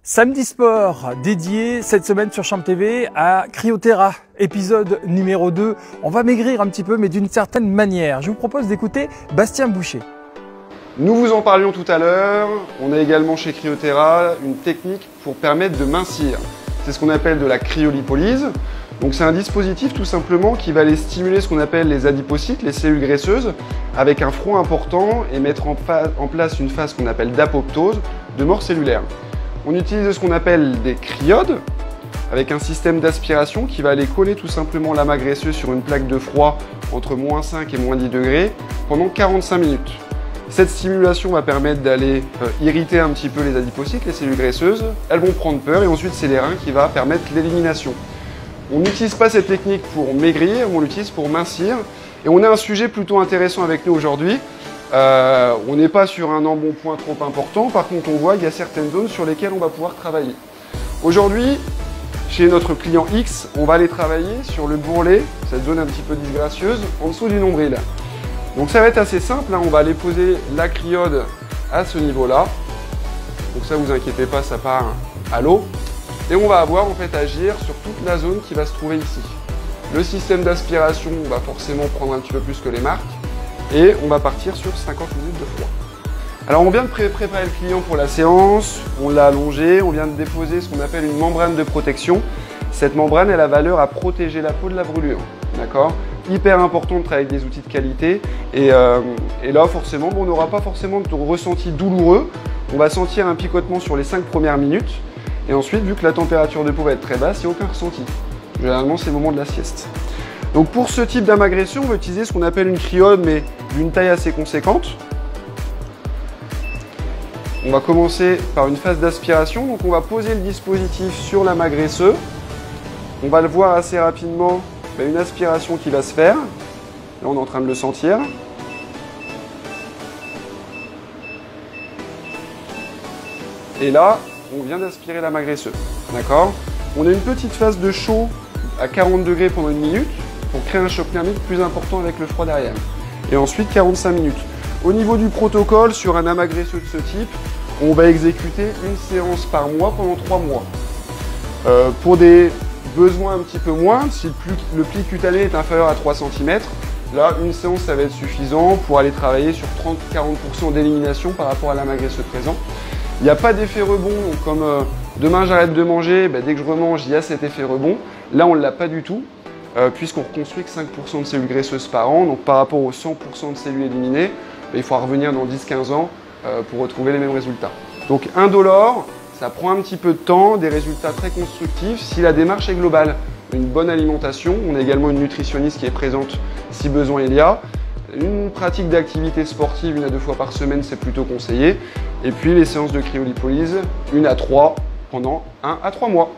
Samedi Sport, dédié cette semaine sur Champ TV à Cryoterra, épisode numéro 2. On va maigrir un petit peu, mais d'une certaine manière. Je vous propose d'écouter Bastien Boucher. Nous vous en parlions tout à l'heure. On a également chez Cryoterra une technique pour permettre de mincir. C'est ce qu'on appelle de la cryolipolyse. Donc c'est un dispositif tout simplement qui va aller stimuler ce qu'on appelle les adipocytes, les cellules graisseuses, avec un front important et mettre en place une phase qu'on appelle d'apoptose, de mort cellulaire. On utilise ce qu'on appelle des cryodes, avec un système d'aspiration qui va aller coller tout simplement l'amas graisseux sur une plaque de froid entre -5 et -10 degrés pendant 45 minutes. Cette stimulation va permettre d'aller irriter un petit peu les adipocytes, les cellules graisseuses. Elles vont prendre peur et ensuite c'est les reins qui va permettre l'élimination. On n'utilise pas cette technique pour maigrir, on l'utilise pour mincir. Et on a un sujet plutôt intéressant avec nous aujourd'hui. On n'est pas sur un embonpoint trop important, par contre on voit qu'il y a certaines zones sur lesquelles on va pouvoir travailler. Aujourd'hui, chez notre client X, on va aller travailler sur le bourrelet, cette zone un petit peu disgracieuse, en dessous du nombril. Donc ça va être assez simple, hein. On va aller poser la cryode à ce niveau-là. Donc ça, vous inquiétez pas, ça part à l'eau. Et on va avoir en fait agir sur toute la zone qui va se trouver ici. Le système d'aspiration va forcément prendre un petit peu plus que les marques. Et on va partir sur 50 minutes de froid. Alors on vient de préparer le client pour la séance, on l'a allongé, on vient de déposer ce qu'on appelle une membrane de protection. Cette membrane, elle a valeur à protéger la peau de la brûlure. D'accord ? Hyper important de travailler avec des outils de qualité. Et là, forcément, on n'aura pas forcément de ressenti douloureux. On va sentir un picotement sur les 5 premières minutes. Et ensuite, vu que la température de peau va être très basse, il n'y a aucun ressenti. Généralement, c'est le moment de la sieste. Donc pour ce type d'amas graisseux, on va utiliser ce qu'on appelle une cryode, mais d'une taille assez conséquente. On va commencer par une phase d'aspiration. Donc on va poser le dispositif sur l'amas graisseux. On va le voir assez rapidement, une aspiration qui va se faire. Là, on est en train de le sentir. Et là, on vient d'aspirer l'amas graisseux. D'accord ? On a une petite phase de chaud à 40 degrés pendant une minute, pour créer un choc thermique plus important avec le froid derrière. Et ensuite 45 minutes. Au niveau du protocole, sur un amas graisseux de ce type, on va exécuter une séance par mois pendant 3 mois. Pour des besoins un petit peu moins, si le pli cutané est inférieur à 3 cm, là, une séance, ça va être suffisant pour aller travailler sur 30-40% d'élimination par rapport à l'amas graisseux présent. Il n'y a pas d'effet rebond, donc comme demain j'arrête de manger, dès que je remange, il y a cet effet rebond. Là, on ne l'a pas du tout. Puisqu'on reconstruit que 5% de cellules graisseuses par an, donc par rapport aux 100% de cellules éliminées, il faudra revenir dans 10-15 ans pour retrouver les mêmes résultats. Donc indolore, ça prend un petit peu de temps, des résultats très constructifs si la démarche est globale. Une bonne alimentation, on a également une nutritionniste qui est présente si besoin il y a. Une pratique d'activité sportive 1 à 2 fois par semaine, c'est plutôt conseillé. Et puis les séances de cryolipolyse, 1 à 3 pendant 1 à 3 mois.